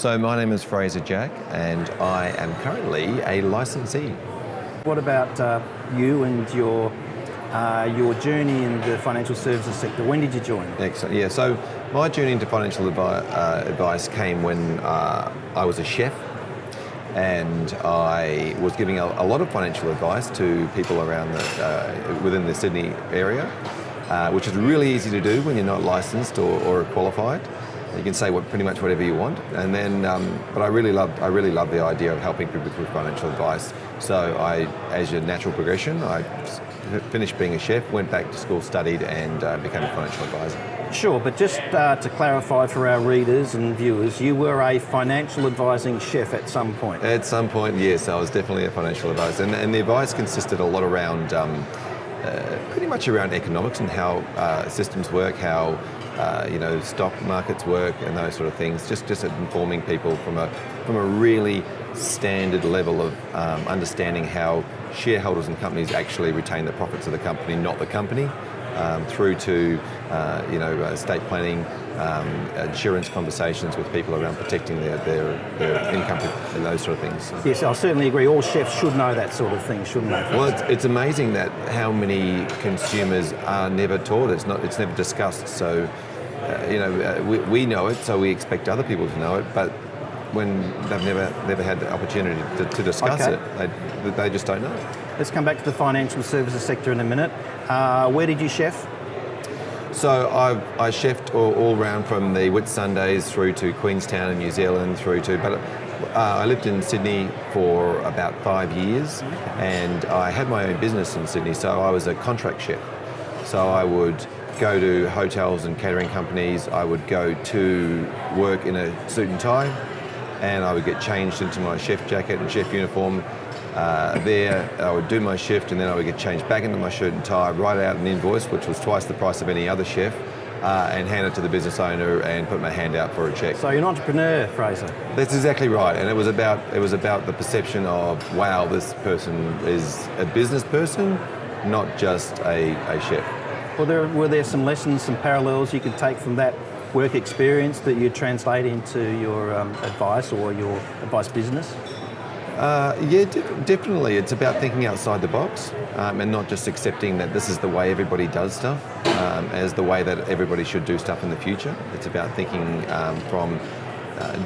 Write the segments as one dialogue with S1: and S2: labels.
S1: So my name is Fraser Jack and I am currently a licensee.
S2: What about you and your journey in the financial services sector? When did you join?
S1: Excellent. Yeah, so my journey into financial advice came when I was a chef, and I was giving a lot of financial advice to people around within the Sydney area, which is really easy to do when you're not licensed or qualified. You can say pretty much whatever you want, and then but I really love the idea of helping people with financial advice. So as a natural progression, I finished being a chef, went back to school, studied, and became a financial advisor.
S2: Sure, but just to clarify for our readers and viewers, you were a financial advising chef at some point.
S1: At some point, yes, I was definitely a financial advisor, and the advice consisted a lot around pretty much around economics and how systems work, how stock markets work, and those sort of things. Just informing people from a really standard level of understanding how shareholders and companies actually retain the profits of the company, not the company, through to estate planning, insurance conversations with people around protecting their income and those sort of things. So.
S2: Yes, I certainly agree. All chefs should know that sort of thing, shouldn't they?
S1: Well, it's amazing that how many consumers are never taught. It's never discussed. So, we know it, so we expect other people to know it, but when they've never had the opportunity to discuss it, they just don't know.
S2: Let's come back to the financial services sector in a minute. Where did you chef?
S1: So I chefed all round from the Whitsundays through to Queenstown in New Zealand but I lived in Sydney for about 5 years, and I had my own business in Sydney, so I was a contract chef. So I would go to hotels and catering companies, I would go to work in a suit and tie, and I would get changed into my chef jacket and chef uniform. There I would do my shift, and then I would get changed back into my shirt and tie, write out an invoice, which was twice the price of any other chef, and hand it to the business owner and put my hand out for a check.
S2: So you're an entrepreneur, Fraser.
S1: That's exactly right, and it was about the perception of, wow, this person is a business person, not just a chef.
S2: Well, were there some lessons, some parallels you could take from that work experience that you translate into your advice or your advice business?
S1: Definitely. It's about thinking outside the box and not just accepting that this is the way everybody does stuff as the way that everybody should do stuff in the future. It's about thinking from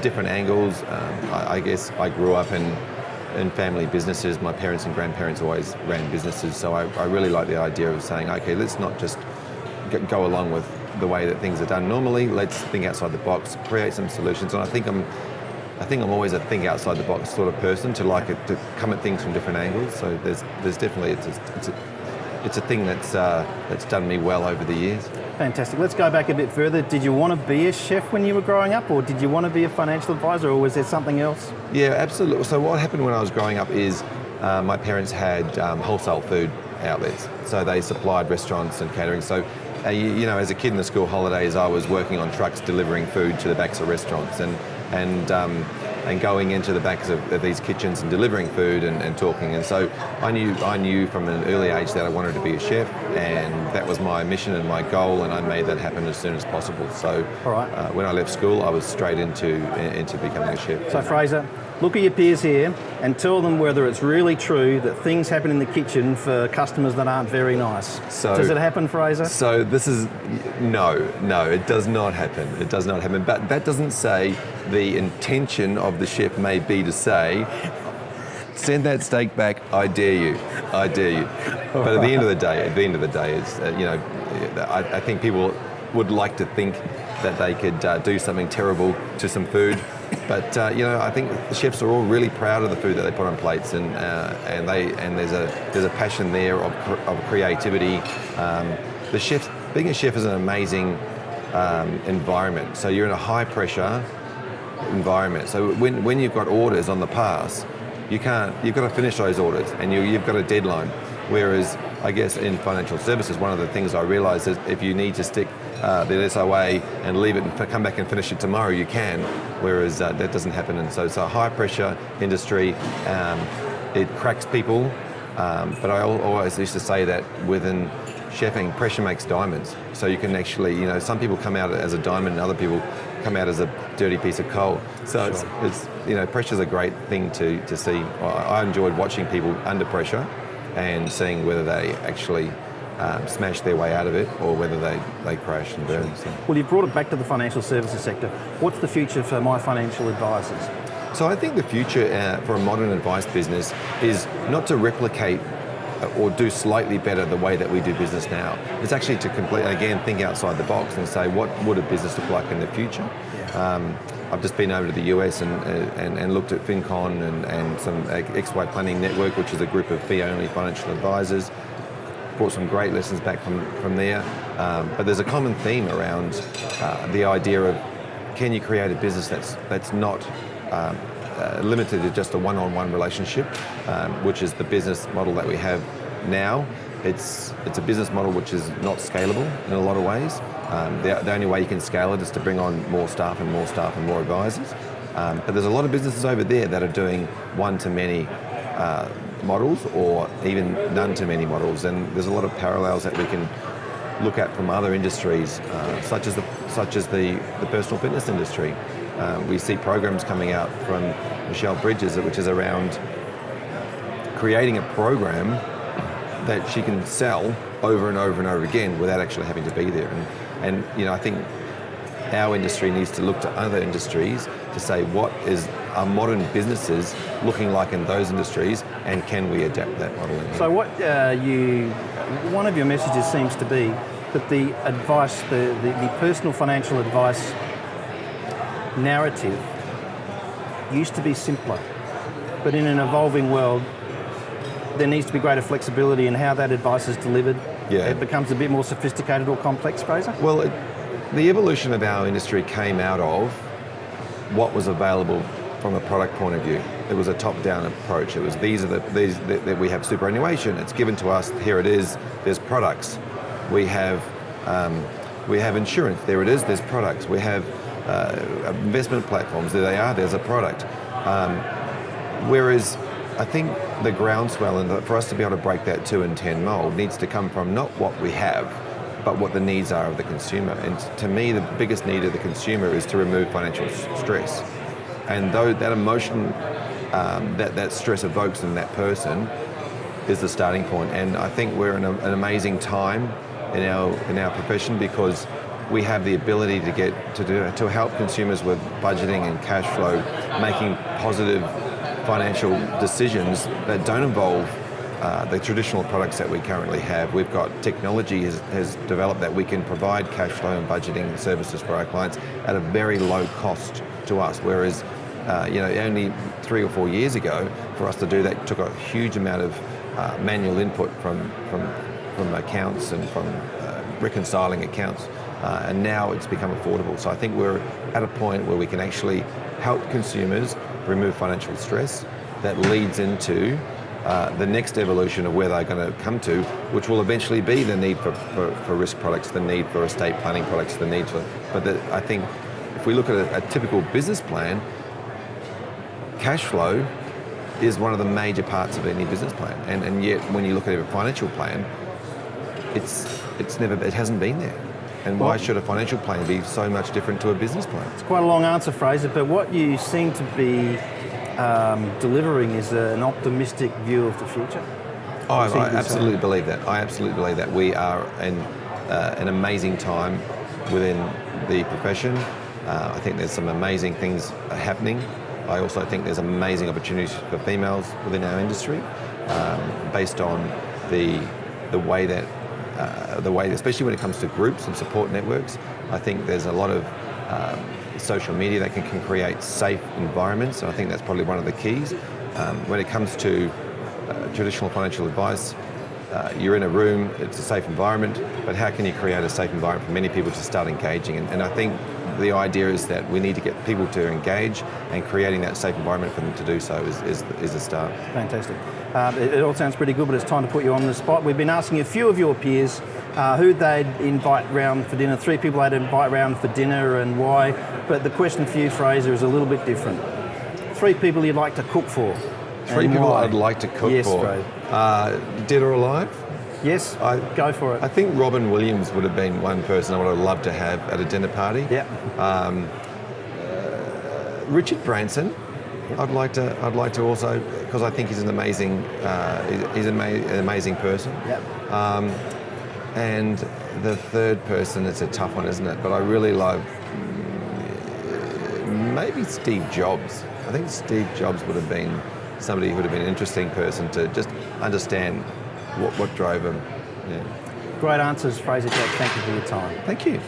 S1: different angles. I guess I grew up in family businesses. My parents and grandparents always ran businesses, so I really like the idea of saying, okay, let's not just go along with the way that things are done normally. Let's think outside the box, create some solutions. And I think I'm always a think outside the box sort of person, to come at things from different angles. So there's definitely it's a thing that's done me well over the years.
S2: Fantastic. Let's go back a bit further. Did you want to be a chef when you were growing up, or did you want to be a financial advisor, or was there something else?
S1: Yeah, absolutely. So what happened when I was growing up is my parents had wholesale food outlets, so they supplied restaurants and catering. So as a kid in the school holidays, I was working on trucks delivering food to the backs of restaurants and going into the backs of these kitchens and delivering food and talking. And so I knew from an early age that I wanted to be a chef, and that was my mission and my goal, and I made that happen as soon as possible. So when I left school, I was straight into becoming a chef.
S2: So Fraser, look at your peers here and tell them whether it's really true that things happen in the kitchen for customers that aren't very nice. So, does it happen, Fraser?
S1: So no, it does not happen. It does not happen. But that doesn't say the intention of the chef may be to say, send that steak back, I dare you. But at the end of the day, it's I think people would like to think that they could do something terrible to some food. But I think the chefs are all really proud of the food that they put on plates, and there's a passion there of creativity. Being a chef is an amazing environment. So you're in a high pressure environment. So when you've got orders on the pass, you've got to finish those orders, and you've got a deadline. Whereas I guess in financial services, one of the things I realised is if you need to stick the SOA and leave it and come back and finish it tomorrow, you can, whereas that doesn't happen. And so it's a high pressure industry. It cracks people, but I always used to say that within chefing, pressure makes diamonds. So you can actually, some people come out as a diamond and other people come out as a dirty piece of coal. So it's pressure's a great thing to see. I enjoyed watching people under pressure and seeing whether they actually smash their way out of it or whether they crash and burn. So.
S2: Well, you've brought it back to the financial services sector. What's the future for My Financial Advisors?
S1: So I think the future for a modern advice business is not to replicate or do slightly better the way that we do business now. It's actually to again, think outside the box and say, what would a business look like in the future? Yeah. I've just been over to the US and looked at FinCon and some XY Planning Network, which is a group of fee-only financial advisors. Brought some great lessons back from there. But there's a common theme around the idea of, can you create a business that's not limited to just a one-on-one relationship, which is the business model that we have now. It's a business model which is not scalable in a lot of ways. The only way you can scale it is to bring on more staff and more staff and more advisors. But there's a lot of businesses over there that are doing one-to-many models or even none-to-many models, and there's a lot of parallels that we can look at from other industries, such as the personal fitness industry. We see programs coming out from Michelle Bridges, which is around creating a program that she can sell over and over and over again without actually having to be there. And I think our industry needs to look to other industries to say, what is our modern businesses looking like in those industries, and can we adapt that model in here?
S2: So one of your messages seems to be that the advice, the personal financial advice narrative used to be simpler, but in an evolving world, there needs to be greater flexibility in how that advice is delivered.
S1: Yeah.
S2: It becomes a bit more sophisticated or complex, Fraser?
S1: Well, the evolution of our industry came out of what was available from a product point of view. It was a top-down approach. It was these that we have superannuation. It's given to us. Here it is. There's products. We have insurance. There it is. There's products. We have investment platforms. There they are. There's a product. Whereas I think the groundswell, and for us to be able to break that 2 in 10 mold, needs to come from not what we have, but what the needs are of the consumer. And to me, the biggest need of the consumer is to remove financial stress. And though that emotion that stress evokes in that person is the starting point. And I think we're in an amazing time in our profession, because we have the ability to help consumers with budgeting and cash flow, making positive financial decisions that don't involve the traditional products that we currently have. We've got technology has developed that we can provide cash flow and budgeting services for our clients at a very low cost to us, whereas only 3 or 4 years ago, for us to do that took a huge amount of manual input from accounts and from reconciling accounts, and now it's become affordable. So I think we're at a point where we can actually help consumers remove financial stress that leads into the next evolution of where they're going to come to, which will eventually be the need for risk products, the need for estate planning products, the need for... I think if we look at a typical business plan, cash flow is one of the major parts of any business plan. And yet when you look at a financial plan, it hasn't been there. And why should a financial plan be so much different to a business plan?
S2: It's quite a long answer, Fraser, but what you seem to be delivering is an optimistic view of the future.
S1: I absolutely believe that. I absolutely believe that. We are in an amazing time within the profession. I think there's some amazing things happening. I also think there's amazing opportunities for females within our industry, based on the way, especially when it comes to groups and support networks. I think there's a lot of social media that can create safe environments, and I think that's probably one of the keys. When it comes to traditional financial advice, you're in a room, it's a safe environment, but how can you create a safe environment for many people to start engaging? And I think the idea is that we need to get people to engage, and creating that safe environment for them to do so is a start.
S2: Fantastic. It all sounds pretty good, but it's time to put you on the spot. We've been asking a few of your peers who they'd invite round for dinner, 3 people they'd invite round for dinner and why, but the question for you, Fraser, is a little bit different. 3 people you'd like to cook for.
S1: 3 people I'd like to cook for?
S2: Yes, Fraser.
S1: Dead or alive?
S2: Yes,
S1: I-
S2: go for it.
S1: I think Robin Williams would have been one person I would have loved to have at a dinner party.
S2: Yeah.
S1: Richard Branson, I'd like to also, because I think he's an amazing, an amazing person.
S2: Yep.
S1: And the third person, it's a tough one, isn't it? But I really love maybe Steve Jobs. I think Steve Jobs would have been somebody who would have been an interesting person to just understand what drove him. Yeah.
S2: Great answers, Fraser Jack. Thank you for your time.
S1: Thank you.